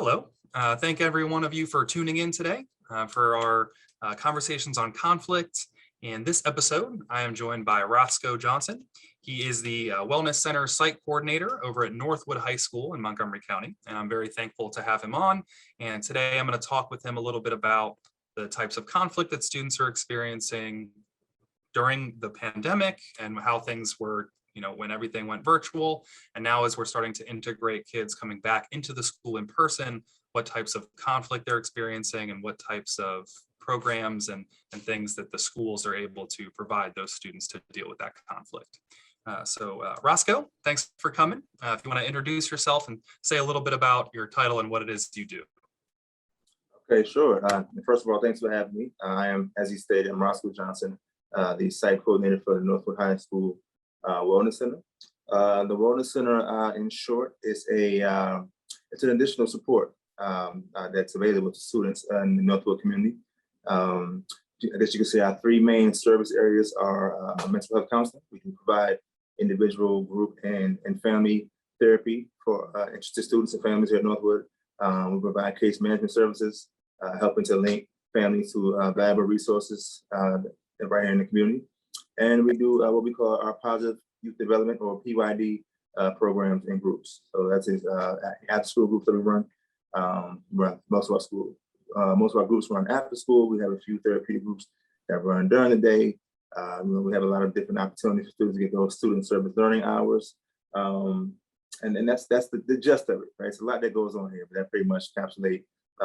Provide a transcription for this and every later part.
Hello. Thank every one of you for tuning in today for our conversations on conflict. In this episode, I am joined by Roscoe Johnson. He is the Wellness Center Site Coordinator over at Northwood High School in Montgomery County, and I'm very thankful to have him on. And today I'm going to talk with him a little bit about the types of conflict that students are experiencing during the pandemic and how things were, when everything went virtual. And now as we're starting to integrate kids coming back into the school in person, what types of conflict they're experiencing and what types of programs and things that the schools are able to provide those students to deal with that conflict. Roscoe, thanks for coming. If you want to introduce yourself and say a little bit about your title and what it is you do. Okay, sure. First of all, thanks for having me. I am, as you stated, I'm Roscoe Johnson, the site coordinator for the Northwood High School Wellness Center. The Wellness Center, in short, is it's an additional support that's available to students in the Northwood community. I guess you can say our three main service areas are mental health counseling. We can provide individual, group, and family therapy for interested students and families here at Northwood. We provide case management services, helping to link families to valuable resources right here in the community. And we do what we call our positive youth development, or PYD, programs and groups. So that's after school groups that we run. Most of our groups run after school. We have a few therapeutic groups that run during the day. We have a lot of different opportunities for students to get those student service learning hours. And that's the gist of it, right? It's a lot that goes on here, but that pretty much encapsulates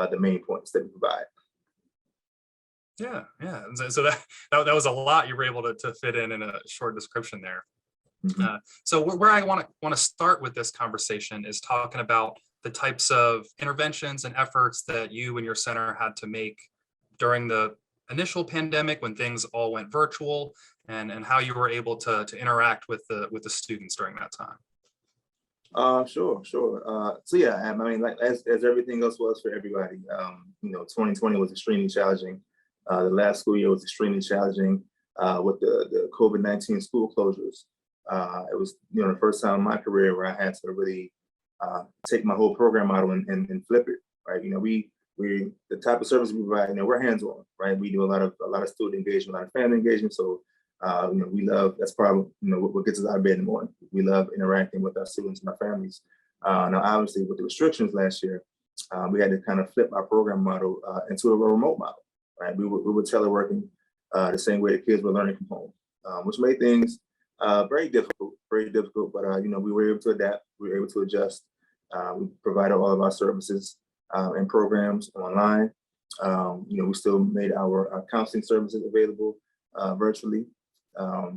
the main points that we provide. Yeah. So that was a lot you were able to fit in a short description there. Mm-hmm. So where I want to start with this conversation is talking about the types of interventions and efforts that you and your center had to make during the initial pandemic when things all went virtual, and how you were able to interact with the students during that time. Sure. So yeah, I mean, like as everything else was for everybody, 2020 was extremely challenging. The last school year was extremely challenging with the COVID-19 school closures. It was, the first time in my career where I had to really take my whole program model and flip it, right? We the type of service we provide, we're hands-on, right? We do a lot of student engagement, a lot of family engagement. So, we love, that's probably, what gets us out of bed in the morning. We love interacting with our students and our families. Now, obviously, with the restrictions last year, we had to kind of flip our program model into a remote model, right? We were teleworking the same way the kids were learning from home, which made things very difficult, but we were able to adapt, we were able to adjust. We provided all of our services and programs online. We still made our counseling services available virtually.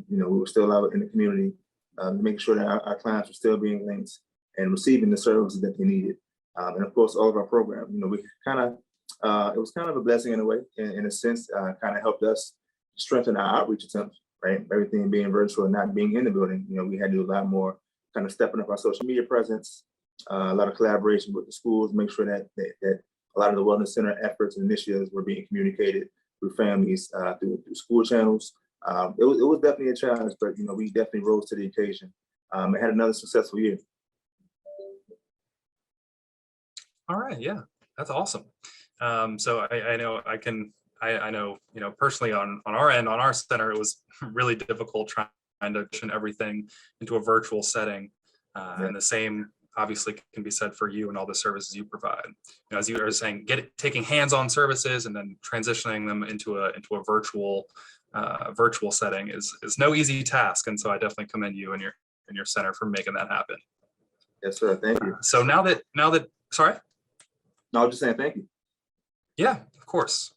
We were still out in the community to make sure that our clients were still being linked and receiving the services that they needed. And of course, all of our programs, we it was kind of a blessing in a way, in a sense, kind of helped us strengthen our outreach attempts, right? Everything being virtual and not being in the building, we had to do a lot more kind of stepping up our social media presence, a lot of collaboration with the schools, make sure that a lot of the Wellness Center efforts and initiatives were being communicated through families, through school channels. It was definitely a challenge, but we definitely rose to the occasion and had another successful year. All right, yeah, that's awesome. So I know, personally on our end, on our center, it was really difficult trying to turn everything into a virtual setting, and the same obviously can be said for you and all the services you provide. As you were saying, taking hands-on services and then transitioning them into a virtual setting is no easy task, and so I definitely commend you and your center for making that happen. Yes, sir. Thank you. So now that sorry. No, I was just saying thank you. Yeah, of course.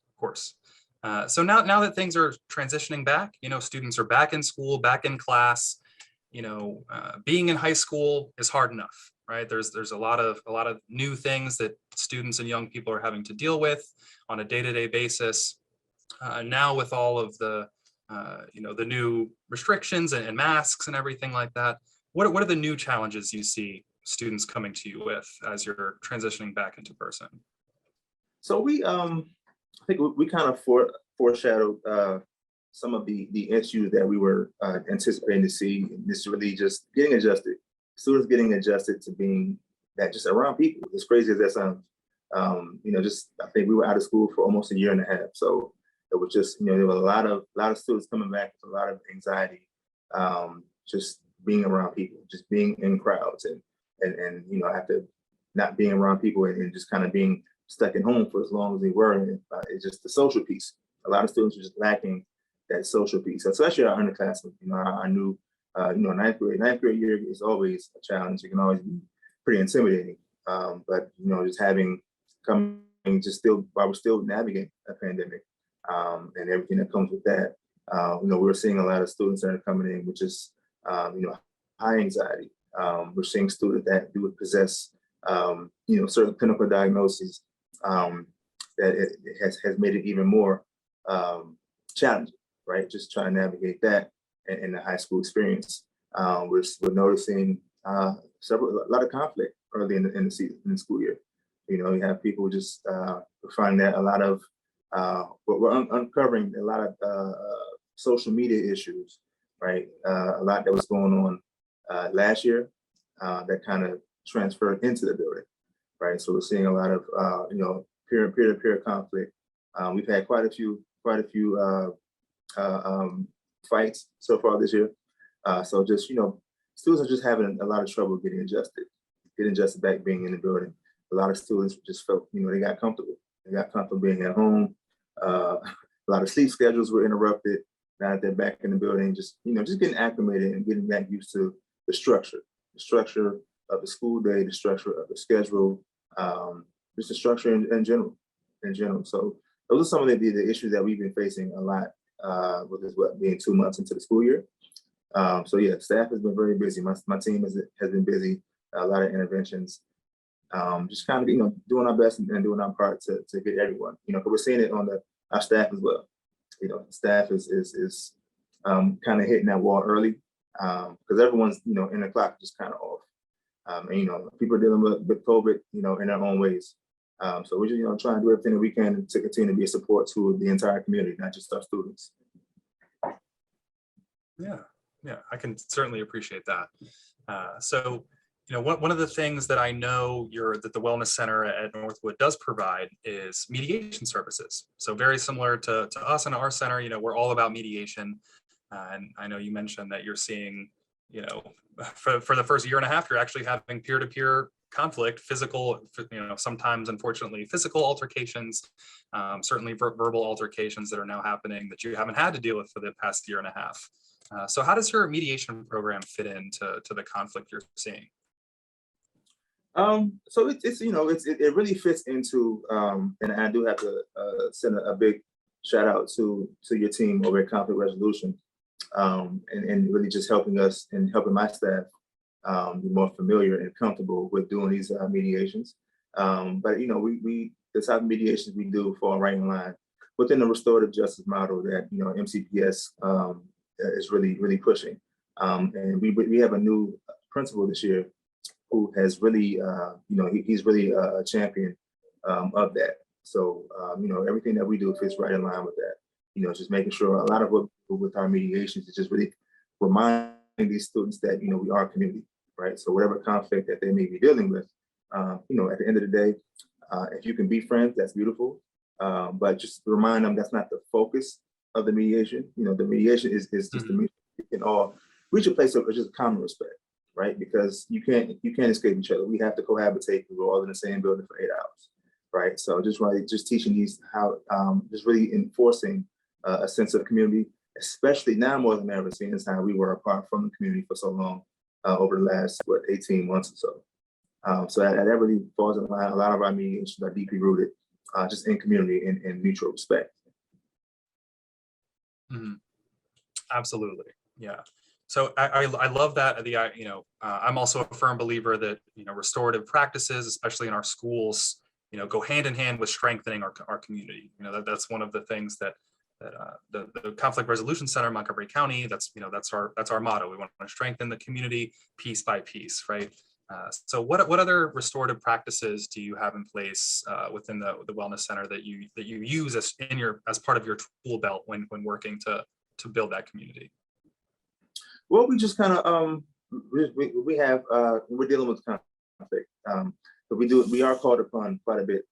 So now that things are transitioning back, students are back in school, back in class. Being in high school is hard enough, right? There's a lot of new things that students and young people are having to deal with on a day-to-day basis. Now with all of the the new restrictions and masks and everything like that, what are the new challenges you see students coming to you with as you're transitioning back into person? So I think we kind of foreshadowed some of the issues that we were anticipating to see. This really just getting adjusted, students getting adjusted to being that just around people, as crazy as that sounds. Just I think we were out of school for almost a year and a half. So it was just, there were a lot of students coming back with a lot of anxiety, just being around people, just being in crowds, and after not being around people and just kind of being stuck at home for as long as they were. And it's just the social piece. A lot of students were just lacking that social piece, especially our underclassmen. I knew, ninth grade year is always a challenge. It can always be pretty intimidating. But just coming just still while we're still navigating a pandemic, and everything that comes with that. We're seeing a lot of students that are coming in with just high anxiety. We're seeing students that do possess certain clinical diagnoses that it has made it even more challenging, right? Just trying to navigate that in the high school experience. We're noticing a lot of conflict early in the school year. You have people just find that a lot of we're uncovering a lot of social media issues, right? A lot that was going on last year that kind of transferred into the building, right? So we're seeing a lot of peer-to-peer conflict. We've had quite a few fights so far this year. So just students are just having a lot of trouble getting adjusted back being in the building. A lot of students just felt they got comfortable. They got comfortable being at home. A lot of sleep schedules were interrupted. Now that they're back in the building, just getting acclimated and getting back used to the structure of the school day, the structure of the schedule, just the structure in general. So those are some of the issues that we've been facing a lot with this being 2 months into the school year. So yeah, staff has been very busy. My team has been busy. A lot of interventions. Just kind of doing our best and doing our part to get everyone. Because we're seeing it on our staff as well. Staff is kind of hitting that wall early because everyone's in the clock just kind of off. And people are dealing with COVID in their own ways. So we're just trying to do everything that we can to continue to be a support to the entire community, not just our students. Yeah, I can certainly appreciate that. So one of the things that I know that the Wellness Center at Northwood does provide is mediation services. So very similar to us and our center, we're all about mediation. And I know you mentioned that you're seeing, for the first year and a half, you're actually having peer-to-peer conflict, physical, sometimes unfortunately physical altercations, certainly verbal altercations that are now happening that you haven't had to deal with for the past year and a half. So how does your mediation program fit into the conflict you're seeing? So it really fits into, and I do have to send a big shout out to your team over at Conflict Resolution, and really just helping us and helping my staff be more familiar and comfortable with doing these mediations. But we the type of mediations we do fall right in line within the restorative justice model that MCPS is really pushing. And we have a new principal this year who has really, he's really a champion of that. So, everything that we do fits right in line with that. Just making sure a lot of what with our mediations is just really reminding these students that, we are a community, right? So whatever conflict that they may be dealing with, at the end of the day, if you can be friends, that's beautiful. But just remind them that's not the focus of the mediation. The mediation is just the mediation. We can all reach a place of just common respect. Right, because you can't escape each other. We have to cohabitate. We're all in the same building for 8 hours, right? So just teaching these how, just really enforcing a sense of community, especially now more than ever, seeing as how we were apart from the community for so long over the last 18 months or so. So that really falls in line. A lot of our mediations are deeply rooted, just in community and mutual respect. Mm-hmm. Absolutely, yeah. So I love that. I'm also a firm believer that restorative practices, especially in our schools, go hand in hand with strengthening our community. That's one of the things that the Conflict Resolution Center in Montgomery County. That's our motto. We want to strengthen the community piece by piece, right? So what other restorative practices do you have in place within the Wellness Center that you use as part of your tool belt when working to build that community? Well, we just kind of we have we're dealing with conflict. but we are called upon quite a bit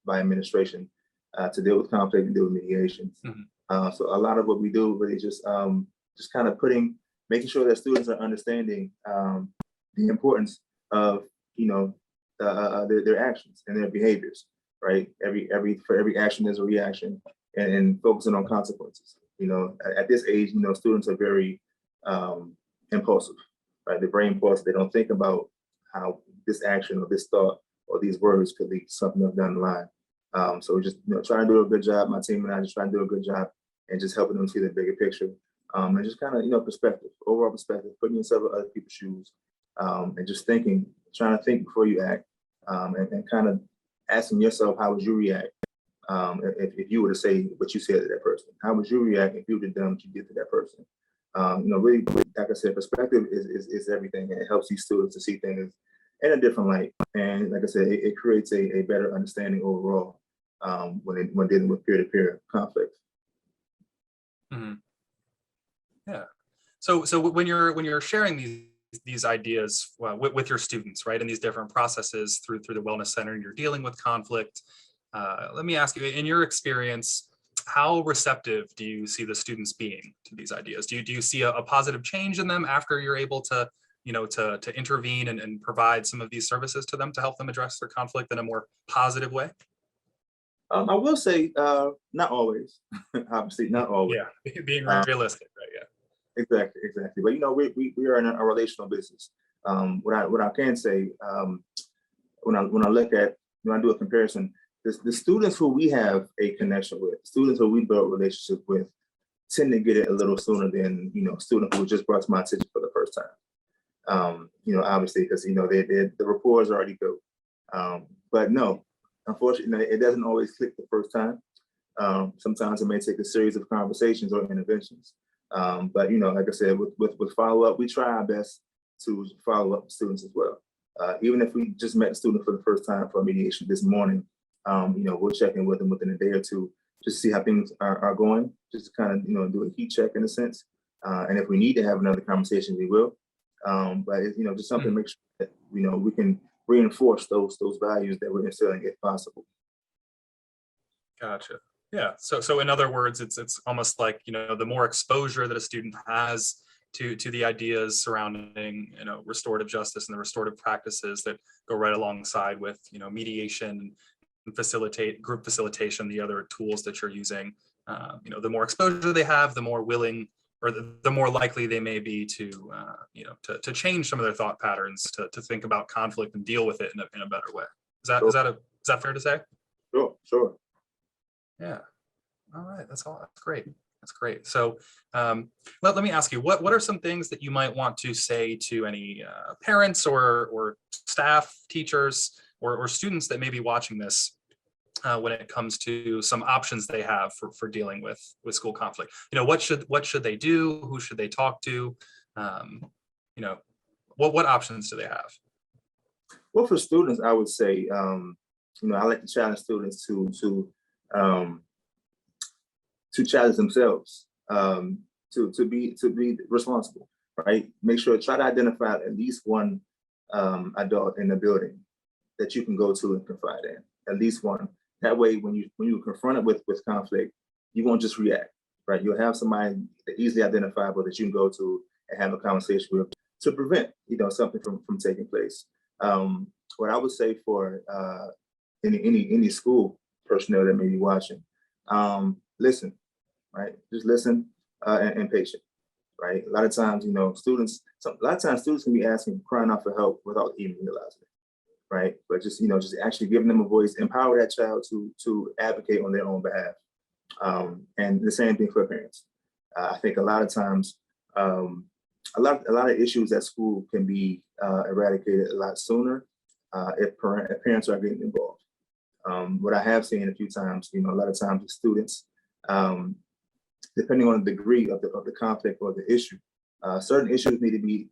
by administration to deal with conflict and deal with mediations. So a lot of what we do really just kind of making sure that students are understanding the importance of their actions and their behaviors, right? For every action there's a reaction, and focusing on consequences. At this age, students are very impulsive, right? They're very impulsive. They don't think about how this action or this thought or these words could lead to something else down the line. So we're just trying to do a good job. My team and I just trying to do a good job and just helping them see the bigger picture, and just kind of overall perspective, putting yourself in other people's shoes, and just trying to think before you act, and kind of asking yourself, how would you react if you were to say what you said to that person? How would you react if you would have done what you did to that person? Really, like I said, perspective is everything, and it helps these students to see things in a different light. And like I said, it creates a better understanding overall when dealing with peer-to-peer conflict. Yeah. So when you're sharing these ideas with your students, right, and these different processes through the Wellness Center, and you're dealing with conflict, let me ask you, in your experience, how receptive do you see the students being to these ideas? Do you see a positive change in them after you're able to intervene and provide some of these services to them to help them address their conflict in a more positive way? I will say, not always. Obviously, not always. Yeah, being realistic, right? Yeah. Exactly. But we are in a relational business. What I can say, when I do a comparison, the students who we have a connection with, students who we build relationship with, tend to get it a little sooner than students who just brought to my attention for the first time. Obviously, because the rapport is already built. But no, unfortunately, it doesn't always click the first time. Sometimes it may take a series of conversations or interventions. But like I said, with follow-up, we try our best to follow up with students as well. Even if we just met a student for the first time for mediation this morning, we'll check in with them within a day or two just to see how things are going, just to kind of do a heat check in a sense. And if we need to have another conversation, we will. But it's, just something to make sure that we can reinforce those values that we're instilling if possible. Gotcha. Yeah. So in other words, it's almost like the more exposure that a student has to the ideas surrounding restorative justice and the restorative practices that go right alongside with mediation and group facilitation, the other tools that you're using. The more exposure they have, the more willing or the more likely they may be to change some of their thought patterns to think about conflict and deal with it in a better way. Is that fair to say? Sure. Yeah. All right. That's great. That's great. So let me ask you, what are some things that you might want to say to any parents or staff, teachers, or students that may be watching this when it comes to some options they have for dealing with school conflict? What should they do? Who should they talk to? What options do they have? Well, for students, I would say, I like to challenge students to challenge themselves, to be responsible, right? Try to identify at least one adult in the building that you can go to and confide in, at least one. That way, when you're confronted with conflict, you won't just react, right? You'll have somebody that easily identifiable that you can go to and have a conversation with to prevent, something from taking place. What I would say for any school personnel that may be watching, listen, right? Just listen and patient, right? A lot of times, students can be crying out for help without even realizing it, right? But just actually giving them a voice, empower that child to advocate on their own behalf. And the same thing for parents. I think a lot of times, a lot of issues at school can be eradicated a lot sooner if parents are getting involved. What I have seen a few times, a lot of times with students, depending on the degree of the conflict or the issue, certain issues need to be,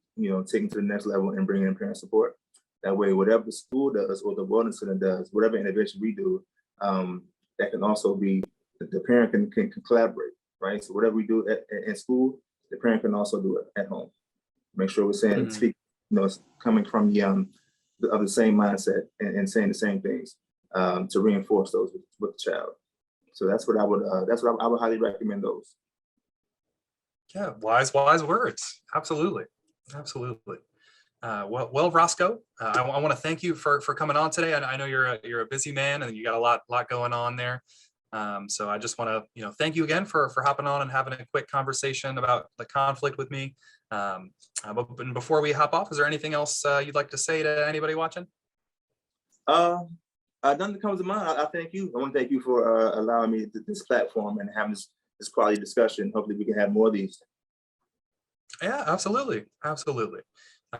taken to the next level and bring in parent support. That way, whatever the school does or the wellness center does, whatever intervention we do, that can also be, the parent can collaborate, right? So whatever we do in school, the parent can also do it at home. Make sure we're saying, speak, it's coming from of the same mindset and saying the same things to reinforce those with the child. So that's what I would highly recommend those. Yeah, wise words. Absolutely. Well, Roscoe, I want to thank you for coming on today. I know you're a busy man and you got a lot going on there. So I just want to thank you again for hopping on and having a quick conversation about the conflict with me. But before we hop off, is there anything else you'd like to say to anybody watching? Nothing that comes to mind. I thank you. I want to thank you for allowing me this platform and having this quality discussion. Hopefully we can have more of these. Yeah, absolutely.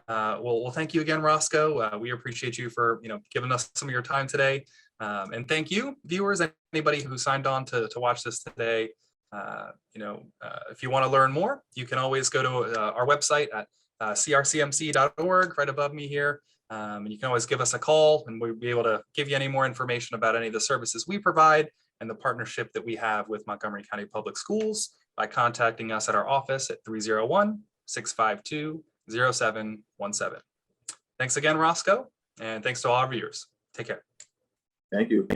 Well, thank you again, Roscoe. We appreciate you for giving us some of your time today. And thank you, viewers, anybody who signed on to watch this today. If you want to learn more, you can always go to our website at crcmc.org, right above me here. And you can always give us a call and we'll be able to give you any more information about any of the services we provide and the partnership that we have with Montgomery County Public Schools by contacting us at our office at 301-652-0717. Thanks again, Roscoe, and thanks to all our viewers. Take care. Thank you.